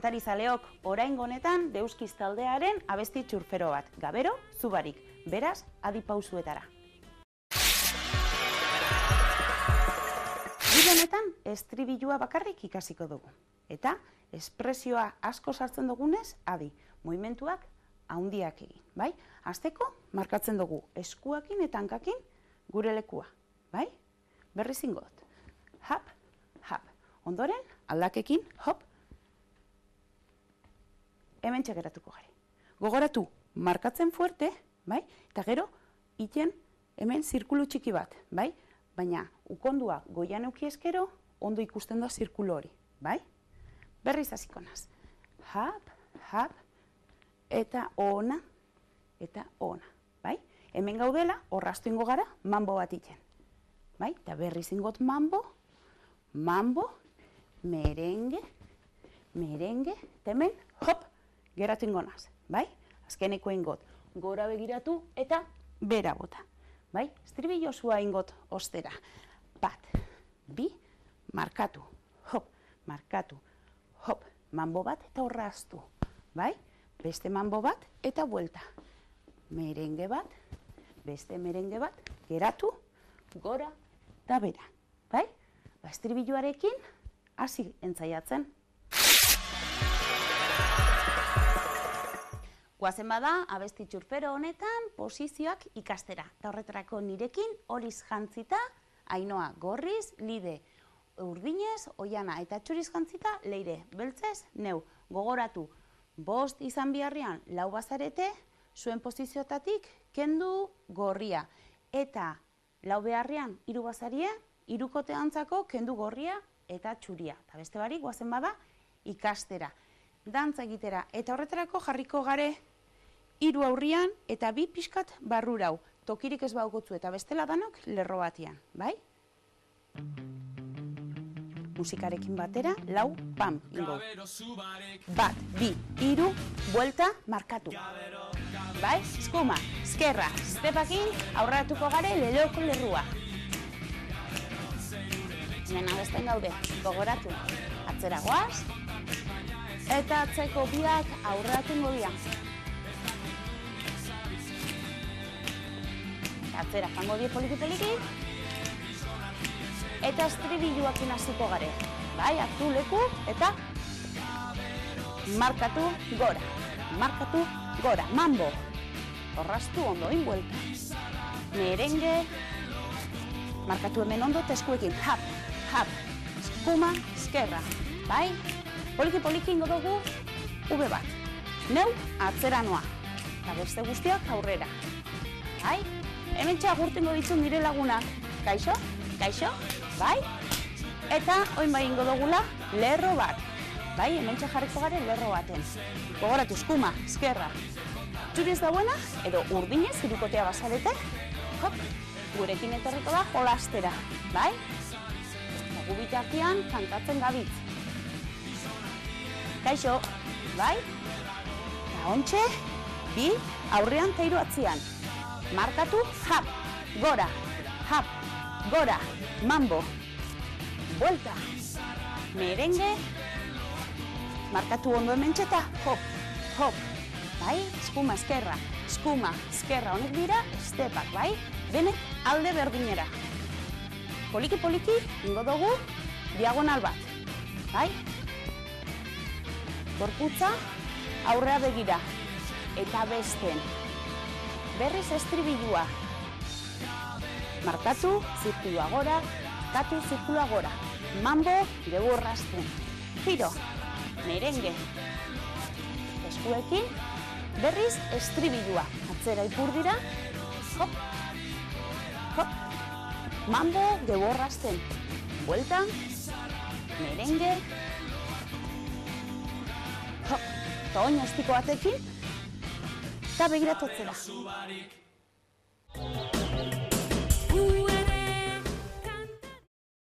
Kantari zaleok, oraingo honetan Deuskiz taldearen abesti txurfero bat. Gabero, zubarik. Beraz, adi pausuetara. Bide honetan, estribilua bakarrik ikasiko dugu. Eta, espresioa asko sartzen dugunez, adi, movimentuak handiak egin, bai? Hasteko, markatzen dugu eskuakin eta hankakin gure lekua, bai? Berriz ingo dut. Hap, hap. Ondoren, aldakekin, hop. Hemen txegeratuko gari. Gogoratu, markatzen fuerte, bai? Eta gero, iten hemen zirkulu txiki bat, bai? Baina, ukondua goian euki eskero, ondo ikusten da zirkulu hori, bai? Berriz hasiko naz. Hap, hap, eta ona, bai? Hemen gaudela, horraztu ingo gara, mambo bat iten. Bai? Eta berriz ingot mambo, merengue, eta hemen, hop, geratu ingo naz, bai? Azkeneko ingot, gora begiratu eta bera bota, bai? Estribillo zua ingot ostera. Bat, bi, markatu, hop, mambo bat eta horraztu, bai? Beste mambo bat eta buelta. Merengue bat, beste merengue bat, geratu, gora eta bera, bai? Estribilloarekin hasi entzaiatzen. Guazen bada, abesti txurfero honetan posizioak ikastera. Eta horretarako nirekin horiz jantzita, Ainoa gorriz, Lide urdinez, Oiana eta txuriz jantzita, Leire beltzez, neu. Gogoratu, 5 izan biharrian 4 bazarete, zuen poziziotatik kendu gorria. Eta 4 beharrian 3 bazarie, 3kote antzako kendu gorria eta txuria. Eta beste barik, guazen bada, ikastera. Dantza egitera. Eta horretarako jarriko gare 3 aurrian eta 2 pixkat barrurau. Tokirik ez baukotzu eta bestela danok lerro batian, bai? Musikarekin batera, 4, pam, ingo. 1, 2, 3, buelta, markatu. Bai? Eskuma, eskerra, stepakin, aurratuko gare leleoko lerrua. Hemen abesten gaude, gogoratu. Atzera goaz, eta atzeko biak aurratungo dira. Atzera jango die poliki-poliki, eta estribilloakin hasiko gare. Bai, hartu leku, eta markatu gora, mambo. Horraztu ondo, inbuelta. Merengue, markatu hemen ondo, teskuekin, hap, eskuma, eskerra. Bai, poliki-poliki ingo dugu, ube bat. Neu, atzera noa, eta beste guztiak aurrera. Bai? Hemen txagurtengo ditu nire lagunak. Kaixo? Bai? Eta oin bai ingo dugula lerro bat. Bai? Hemen txajarriko gare lerro baten. Gogoratu, eskuma, eskerra. Txuriz dauena, edo urdinez, 3kotea bazarete. Hop, gurekin etorriko da jolastera. Bai? Eta gu bitartean kantatzen gabitz. Kaixo? Bai? Eta ontxe, 2, aurrean eta 3 atzian. Markatu, hap, gora, mambo, buelta, merengue, markatu ondo hemen txeta, hop, bai, eskuma, eskerra, honek dira, estepak, bai, denek alde berdinera. Poliki-poliki, ingo dugu, diagonal bat, bai, gorputza, aurrea begira, eta besten. Berriz estribilua. Markatu, zirkulua gora, katu, zirkulua gora. Mambo, geburrazten. Giro, merengue. Eskuekin, berriz estribilua. Atzera ipur dira, hop, mambo, geburrazten. Buelta, merengue. Hop, eta oin ostiko batekin, eta begiratu atzera.